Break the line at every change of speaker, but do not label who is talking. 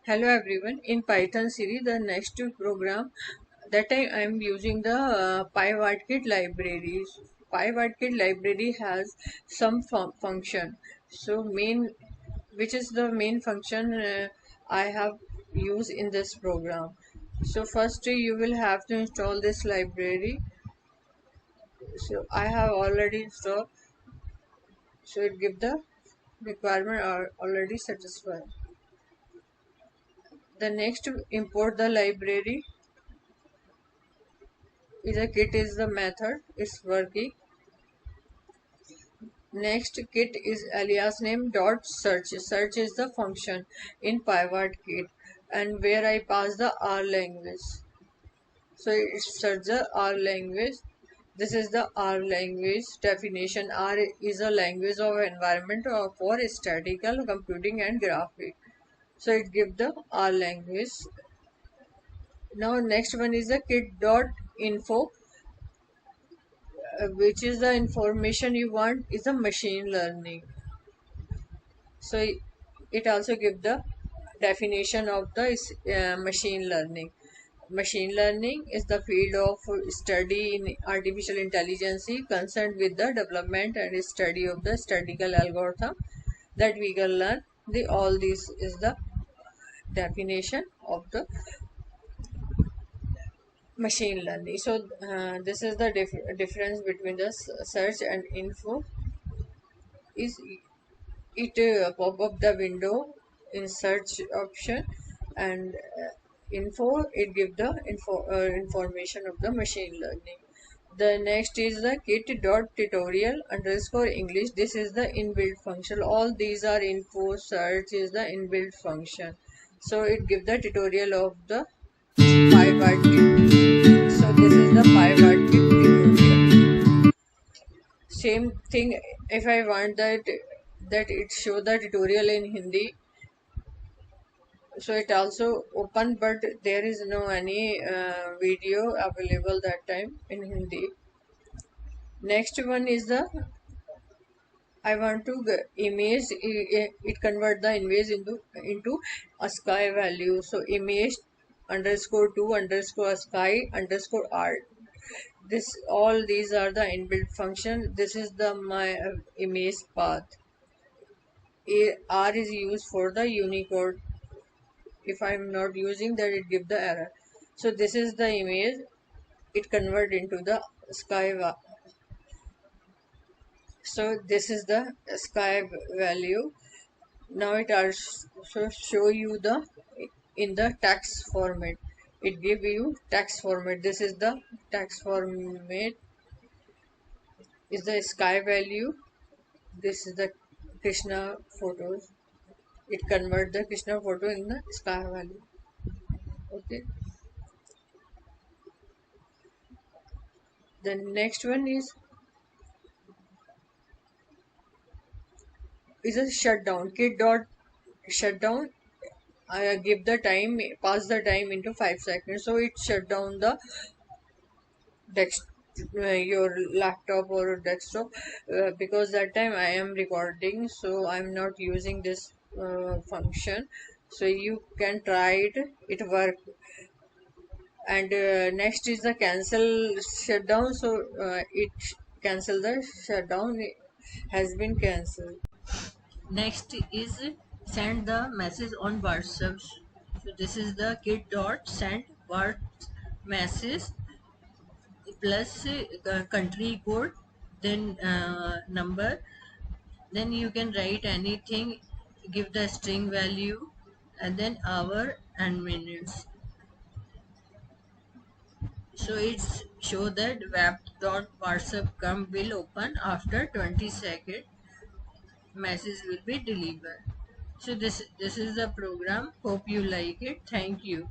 Hello everyone. In Python series, the next program that I am using the PyWhatKit library. PyWhatKit library has some function. So which is the main function I have used in this program. So first you will have to install this library. So I have already installed. So it give the requirement are already satisfied. The next import the library is a kit is the method it's working. Next kit is alias name dot search is the function in pivot kit, and where I pass the R language, so it search the R language. This is the R language definition. R is a language of environment for statistical computing and graphic, so it gives the R language. Now next one is the kit dot info, which is the information you want is the machine learning. So it also gives the definition of the machine learning. Machine learning is the field of study in artificial intelligence concerned with the development and study of the statistical algorithm that we can learn. All this is the definition of the machine learning. So this is the difference between the search and info. Is it pop up the window in search option, and info it give the information of the machine learning. The next is the kit dot tutorial underscore English. This is the inbuilt function. All these are info. Search is the inbuilt function, so it give the tutorial of the pivot kit. So this is the pivot kit tutorial. Same thing, if I want that it show the tutorial in Hindi, so it also open, but there is no any video available that time in Hindi. Next one is the I want to image, it convert the image into a sky value. So image underscore to underscore sky underscore art. This all these are the inbuilt function. This is the my image path. R is used for the Unicode. If I'm not using that, it give the error. So this is the image. It convert into the sky. So this is the sky value. Now it also show you the in the text format. It give you text format. This is the text format. Is the sky value. This is the Krishna photos. It convert the Krishna photo in the sky value. Okay. The next one is a shutdown. Kit dot shutdown. I give the time, pass the time into 5 seconds. So it shut down the your laptop or desktop, because that time I am recording, so I'm not using this function. So you can try it work. And next is the cancel shutdown. So it cancel the shutdown, it has been cancelled. Next is send the message on WhatsApp. So this is the kit dot send what message plus country code, then number, then you can write anything, give the string value, and then hour and minutes. So it's show that web.whatsapp.com will open after 20 seconds, message will be delivered. So this is the program. Hope you like it. Thank you.